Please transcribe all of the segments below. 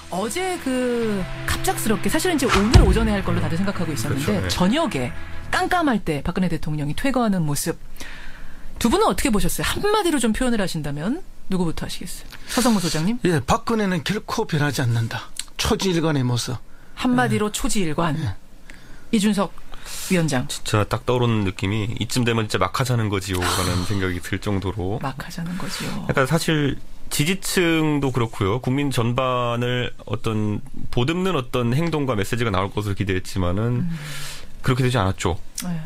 어제 갑작스럽게 사실은 이제 오늘 오전에 할 걸로 다들 생각하고 있었는데 그렇죠, 네. 저녁에 깜깜할 때 박근혜 대통령이 퇴거하는 모습 두 분은 어떻게 보셨어요? 한마디로 좀 표현을 하신다면 누구부터 하시겠어요? 서성무 소장님? 예, 박근혜는 결코 변하지 않는다. 초지일관의 모습. 한마디로 초지일관. 이준석 위원장. 진짜 딱 떠오르는 느낌이 이쯤 되면 진짜 막 하자는 거지요 라는 생각이 들 정도로. 막 하자는 거지요. 약간 사실 지지층도 그렇고요. 국민 전반을 어떤 보듬는 어떤 행동과 메시지가 나올 것으로 기대했지만은 그렇게 되지 않았죠.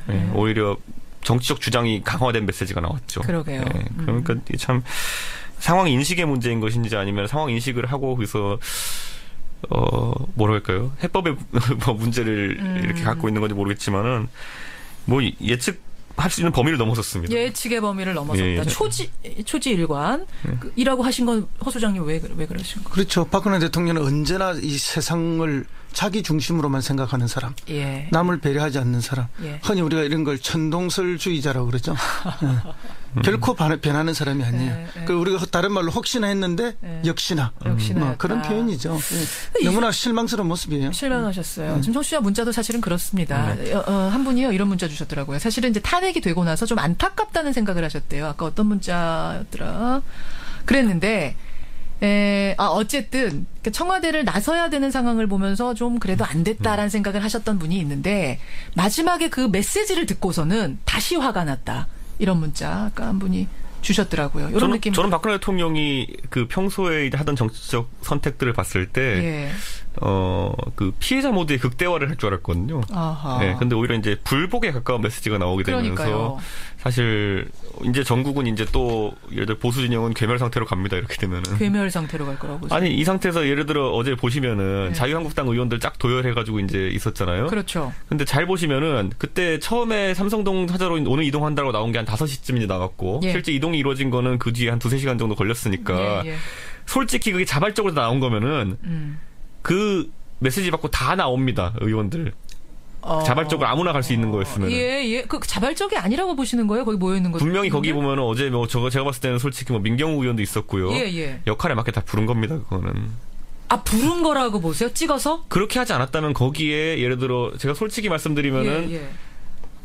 네, 오히려 정치적 주장이 강화된 메시지가 나왔죠. 그러게요. 네, 그러니까 참 상황 인식의 문제인 것인지 아니면 상황 인식을 하고 그래서 뭐랄까요? 해법의 문제를 이렇게 갖고 있는 건지 모르겠지만은 뭐 예측할 수 있는 범위를 넘어섰습니다. 예측의 범위를 넘어섰다. 예. 초지일관 이라고 하신 건 허 소장님 왜 그러신 거예요? 그렇죠. 박근혜 대통령은 언제나 이 세상을 자기 중심으로만 생각하는 사람. 예. 남을 배려하지 않는 사람. 예. 흔히 우리가 이런 걸 천동설주의자라고 그러죠. 예. 결코 변하는 사람이 아니에요. 그 우리가 다른 말로 혹시나 했는데 역시나. 뭐 그런 표현이죠. 예. 너무나 실망스러운 모습이에요. 실망하셨어요. 지금 청취자 문자도 사실은 그렇습니다. 한 분이요 이런 문자 주셨더라고요. 사실은 이제 탄핵이 되고 나서 좀 안타깝다는 생각을 하셨대요. 아까 어떤 문자였더라. 그랬는데 어쨌든 청와대를 나서야 되는 상황을 보면서 좀 그래도 안 됐다라는 생각을 하셨던 분이 있는데 마지막에 그 메시지를 듣고서는 다시 화가 났다. 이런 문자 아까 한 분이 주셨더라고요. 이런 느낌. 저는 박근혜 대통령이 그 평소에 하던 정치적 선택들을 봤을 때, 그 피해자 모두의 극대화를 할 줄 알았거든요. 아하. 네, 근데 오히려 이제 불복에 가까운 메시지가 나오게 되면서 그러니까요. 사실 이제 전국은 이제 또 예를 들어 보수 진영은 괴멸 상태로 갑니다. 이렇게 되면은. 괴멸 상태로 갈 거라고. 아니 이 상태에서 예를 들어 어제 보시면은 자유한국당 의원들 쫙 도열해가지고 이제 있었잖아요. 그렇죠. 근데 잘 보시면은 그때 처음에 삼성동 찾아로 오늘 이동한다고 나온 게 한 5시쯤 이제 나갔고 실제 이동이 이루어진 거는 그 뒤에 한 2-3시간 정도 걸렸으니까 솔직히 그게 자발적으로 나온 거면은 그 메시지 받고 다 나옵니다. 의원들. 자발적으로 아무나 갈 수 있는 거였으면. 예. 그 자발적이 아니라고 보시는 거예요? 거기 모여있는 거. 분명히 거기 보면은 어제 제가 봤을 때는 솔직히 민경우 의원도 있었고요. 역할에 맞게 다 부른 겁니다, 그거는. 부른 거라고 보세요? 찍어서? 그렇게 하지 않았다면 거기에 예를 들어 제가 솔직히 말씀드리면은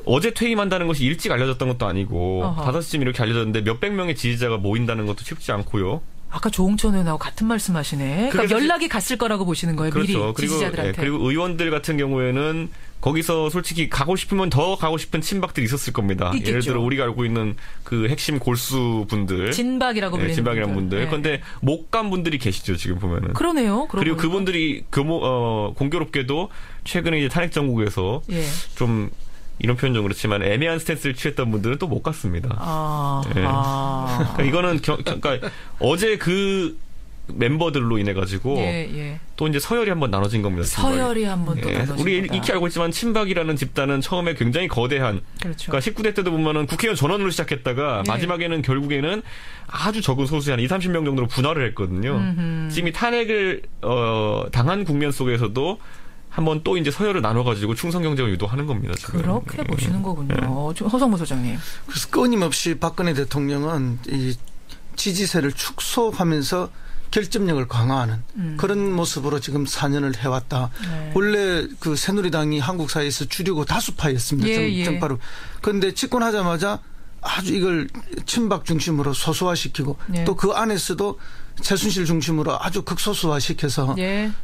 어제 퇴임한다는 것이 일찍 알려졌던 것도 아니고 5시쯤 이렇게 알려졌는데 몇백 명의 지지자가 모인다는 것도 쉽지 않고요. 아까 조홍천 의원하고 같은 말씀하시네. 그러니까 연락이 갔을 거라고 보시는 거예요. 그렇죠. 미리 지지자들한테. 그리고 의원들 같은 경우에는 거기서 솔직히 가고 싶으면 더 가고 싶은 친박들이 있었을 겁니다. 있겠죠. 예를 들어 우리가 알고 있는 그 핵심 골수 분들, 진박이라고 불리는 진박이라는 분들. 그런데 못 간 분들이 계시죠 지금 보면은. 그러네요. 그리고 그분들이 공교롭게도 최근에 이제 탄핵 정국에서 좀 이런 표현 좀 그렇지만 애매한 스탠스를 취했던 분들은 또 못 갔습니다. 그러니까 이거는 그러니까 어제 그 멤버들로 인해 가지고 또 이제 서열이 한번 나눠진 겁니다. 서열이 한번 또 나눠진 우리 거다. 익히 알고 있지만 친박이라는 집단은 처음에 굉장히 거대한 그러니까 19대 때도 보면은 국회의원 전원으로 시작했다가 마지막에는 결국에는 아주 적은 소수의 한 20-30명 정도로 분화를 했거든요. 지금 이 탄핵을 당한 국면 속에서도 한번 또 이제 서열을 나눠가지고 충성 경쟁을 유도하는 겁니다. 지금. 그렇게 보시는 거군요. 허성무 소장님. 그래서 끊임없이 박근혜 대통령은 이 지지세를 축소하면서 결집력을 강화하는 그런 모습으로 지금 4년을 해왔다. 원래 그 새누리당이 한국 사회에서 주류고 다수파였습니다. 정파로. 그런데 집권하자마자 아주 이걸 친박 중심으로 소수화시키고 또 그 안에서도 최순실 중심으로 아주 극소수화시켜서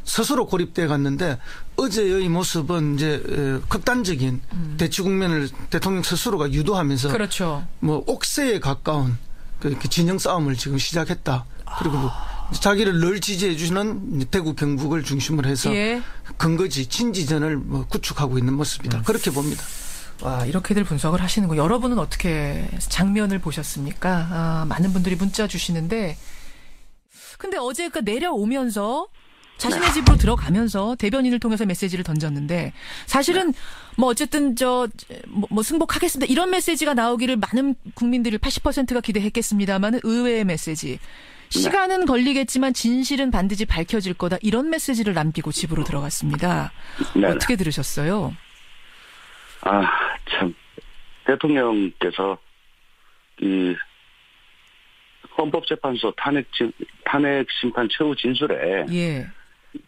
스스로 고립돼 갔는데 어제의 모습은 이제 극단적인 대치 국면을 대통령 스스로가 유도하면서 뭐 옥새에 가까운 그 진영 싸움을 지금 시작했다. 그리고 자기를 늘 지지해 주시는 대구 경북을 중심으로 해서 근거지 친지전을 뭐 구축하고 있는 모습이다. 그렇게 봅니다. 와, 이렇게들 분석을 하시는 거. 여러분은 어떻게 장면을 보셨습니까? 많은 분들이 문자 주시는데 근데 어제 내려오면서 자신의 집으로 들어가면서 대변인을 통해서 메시지를 던졌는데 사실은 뭐 어쨌든 뭐 승복하겠습니다. 이런 메시지가 나오기를 많은 국민들이 80%가 기대했겠습니다만 의외의 메시지. 시간은 걸리겠지만 진실은 반드시 밝혀질 거다. 이런 메시지를 남기고 집으로 들어갔습니다. 어떻게 들으셨어요? 참 대통령께서 이 헌법재판소 탄핵 심판 최후 진술에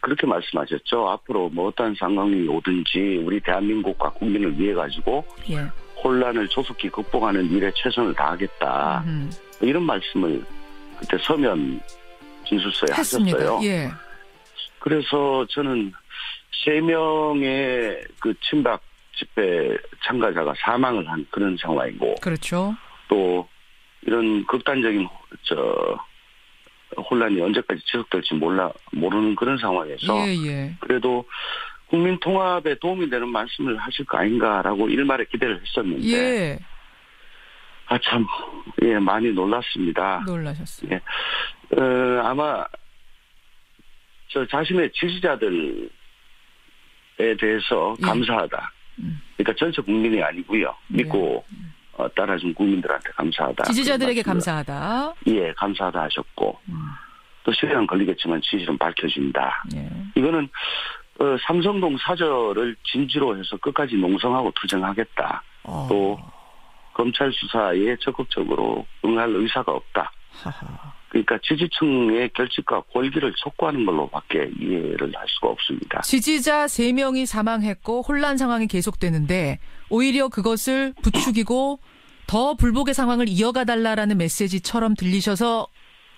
그렇게 말씀하셨죠. 앞으로 뭐 어떤 상황이 오든지 우리 대한민국과 국민을 위해 가지고 예. 혼란을 조속히 극복하는 일에 최선을 다하겠다. 이런 말씀을 그때 서면 진술서에 했습니다. 하셨어요. 예. 그래서 저는 3명의 그 친박 집회 참가자가 사망을 한 그런 상황이고, 그렇죠. 또 이런 극단적인 혼란이 언제까지 지속될지 모르는 그런 상황에서 예. 그래도 국민 통합에 도움이 되는 말씀을 하실 거 아닌가라고 일말에 기대를 했었는데, 예. 참, 예, 많이 놀랐습니다. 놀라셨어요. 예. 아마 저 자신의 지지자들에 대해서 감사하다. 그러니까 전체 국민이 아니고요. 믿고 따라준 국민들한테 감사하다. 지지자들에게 감사하다. 예, 감사하다 하셨고 또 시간은 걸리겠지만 진실은 밝혀진다. 예. 이거는 삼성동 사저를 진지로 해서 끝까지 농성하고 투쟁하겠다. 또 검찰 수사에 적극적으로 응할 의사가 없다. 그러니까 지지층의 결집과 골기를 촉구하는 걸로밖에 이해를 할 수가 없습니다. 지지자 3명이 사망했고 혼란 상황이 계속되는데 오히려 그것을 부추기고 더 불복의 상황을 이어가달라라는 메시지처럼 들리셔서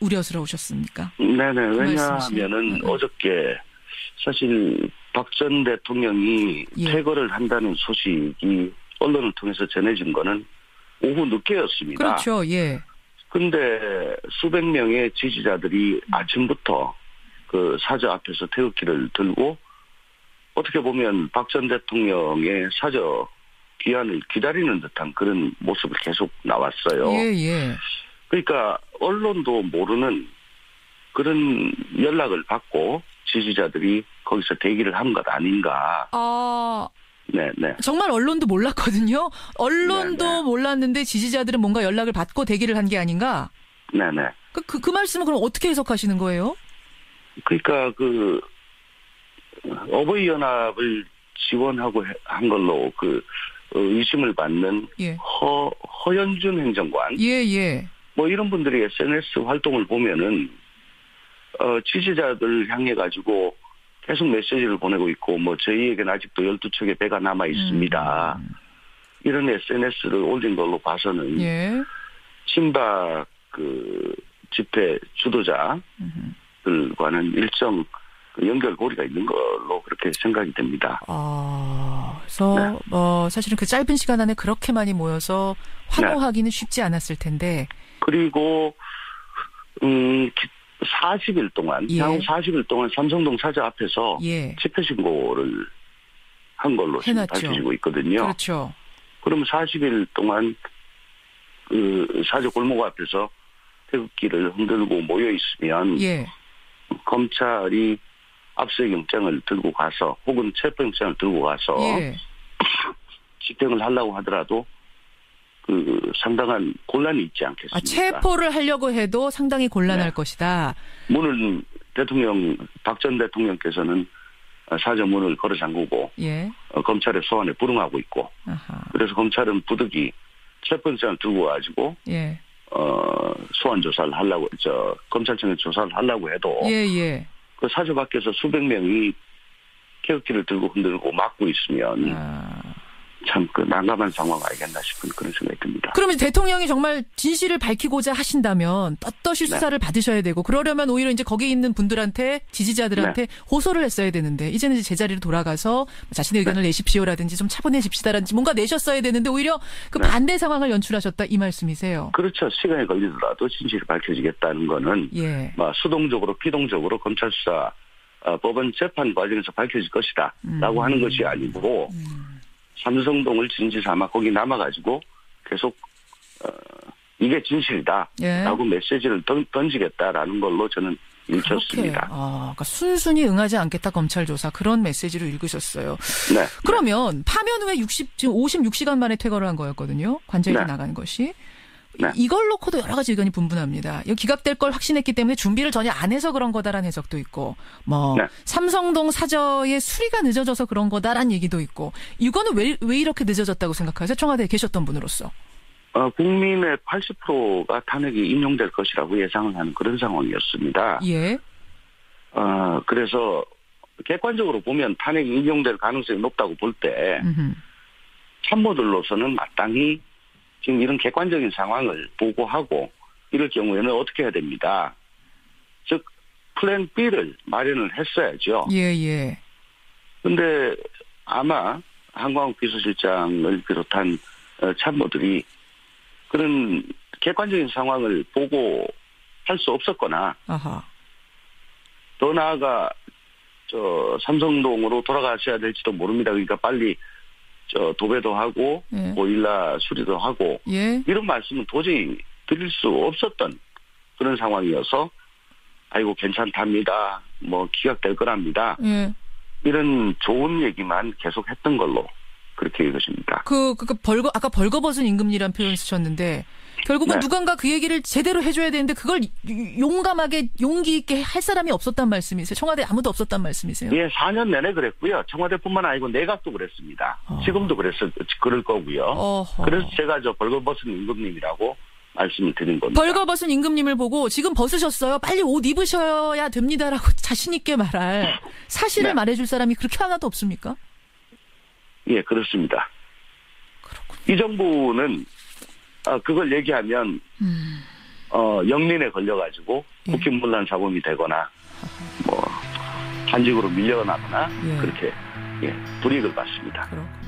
우려스러우셨습니까? 네네. 왜냐하면은 어저께 사실 박 전 대통령이 퇴거를 한다는 소식이 언론을 통해서 전해진 거는 오후 늦게였습니다. 그렇죠. 예. 근데 수백 명의 지지자들이 아침부터 그 사저 앞에서 태극기를 들고 어떻게 보면 박 전 대통령의 사저 귀환을 기다리는 듯한 그런 모습을 계속 나왔어요. 예. 그러니까 언론도 모르는 그런 연락을 받고 지지자들이 거기서 대기를 한 것 아닌가. 네네. 정말 언론도 몰랐거든요. 언론도 네네. 몰랐는데 지지자들은 뭔가 연락을 받고 대기를 한 게 아닌가? 네네. 그 말씀은 그럼 어떻게 해석하시는 거예요? 그러니까 어버이 연합을 지원하고 한 걸로 의심을 받는 예. 허연준 행정관. 예. 뭐 이런 분들이 SNS 활동을 보면은 지지자들 향해 가지고 계속 메시지를 보내고 있고, 뭐, 저희에게는 아직도 12척의 배가 남아 있습니다. 이런 SNS를 올린 걸로 봐서는, 예. 친박 집회 주도자들과는 일정 연결고리가 있는 걸로 그렇게 생각이 됩니다. 그래서, 사실은 그 짧은 시간 안에 그렇게 많이 모여서 환호하기는 쉽지 않았을 텐데. 그리고, 40일 동안, 향후 40일 동안 삼성동 사저 앞에서 집회 신고를 한 걸로 지금 밝혀지고 있거든요. 그렇죠. 그럼 40일 동안 사저 골목 앞에서 태극기를 흔들고 모여 있으면 검찰이 압수영장을 들고 가서 혹은 체포영장을 들고 가서 집행을 하려고 하더라도 상당한 곤란이 있지 않겠습니까? 체포를 하려고 해도 상당히 곤란할 것이다. 문을 박 전 대통령께서는 사저 문을 걸어 잠그고 검찰의 소환에 불응하고 있고 그래서 검찰은 부득이 체포영장을 들고 가지고 소환 조사를 하려고 검찰청에 조사를 하려고 해도 그 사저 밖에서 수백 명이 태극기를 들고 흔들고 막고 있으면 참 난감한 상황 아니겠나 싶은 그런 생각이 듭니다. 그러면 대통령이 정말 진실을 밝히고자 하신다면 떳떳이 수사를 받으셔야 되고 그러려면 오히려 이제 거기 있는 분들한테 지지자들한테 호소를 했어야 되는데 이제는 이제 제자리로 돌아가서 자신의 의견을 내십시오라든지 좀 차분해집시다라든지 뭔가 내셨어야 되는데 오히려 반대 상황을 연출하셨다 이 말씀이세요. 그렇죠. 시간이 걸리더라도 진실이 밝혀지겠다는 거는 수동적으로 피동적으로 검찰 수사 법원 재판 과정에서 밝혀질 것이다 라고 하는 것이 아니고 삼성동을 진지 삼아 거기 남아가지고 계속 이게 진실이다 라고 메시지를 던지겠다라는 걸로 저는 읽혔습니다. 그러니까 순순히 응하지 않겠다 검찰 조사 그런 메시지로 읽으셨어요. 그러면 파면 후에 지금 56시간 만에 퇴거를 한 거였거든요. 관저에서 나간 것이. 이걸 놓고도 여러 가지 의견이 분분합니다. 이거 기각될 걸 확신했기 때문에 준비를 전혀 안 해서 그런 거다라는 해석도 있고 삼성동 사저의 수리가 늦어져서 그런 거다라는 얘기도 있고 이거는 왜 이렇게 늦어졌다고 생각하세요? 청와대에 계셨던 분으로서. 국민의 80%가 탄핵이 인용될 것이라고 예상을 하는 그런 상황이었습니다. 그래서 객관적으로 보면 탄핵이 인용될 가능성이 높다고 볼 때 참모들로서는 마땅히 지금 이런 객관적인 상황을 보고하고 이럴 경우에는 어떻게 해야 됩니다. 즉 플랜 B를 마련을 했어야죠. 예. 그런데 아마 한광욱 비서실장을 비롯한 참모들이 그런 객관적인 상황을 보고 할 수 없었거나 아하. 더 나아가 삼성동으로 돌아가셔야 될지도 모릅니다. 그러니까 빨리 도배도 하고 예. 보일러 수리도 하고 예. 이런 말씀은 도저히 드릴 수 없었던 그런 상황이어서 아이고 괜찮답니다. 뭐 기각될 거랍니다. 예. 이런 좋은 얘기만 계속 했던 걸로 그렇게 읽으십니다. 아까 벌거벗은 임금리란 표현 쓰셨는데 결국은 네. 누군가 그 얘기를 제대로 해줘야 되는데 그걸 용감하게 용기 있게 할 사람이 없었단 말씀이세요? 청와대 아무도 없었단 말씀이세요? 예, 4년 내내 그랬고요. 청와대뿐만 아니고 내각도 그랬습니다. 지금도 그럴 거고요. 그래서 제가 벌거벗은 임금님이라고 말씀을 드린 겁니다. 벌거벗은 임금님을 보고 지금 벗으셨어요. 빨리 옷 입으셔야 됩니다라고 자신 있게 말할 사실을 네. 말해줄 사람이 그렇게 하나도 없습니까? 예, 그렇습니다. 그렇군요. 이 정부는 그걸 얘기하면 영린에 걸려가지고 예. 국힘문란 사범이 되거나 뭐 한직으로 밀려나거나 예. 그렇게 불이익을 받습니다. 그렇군요.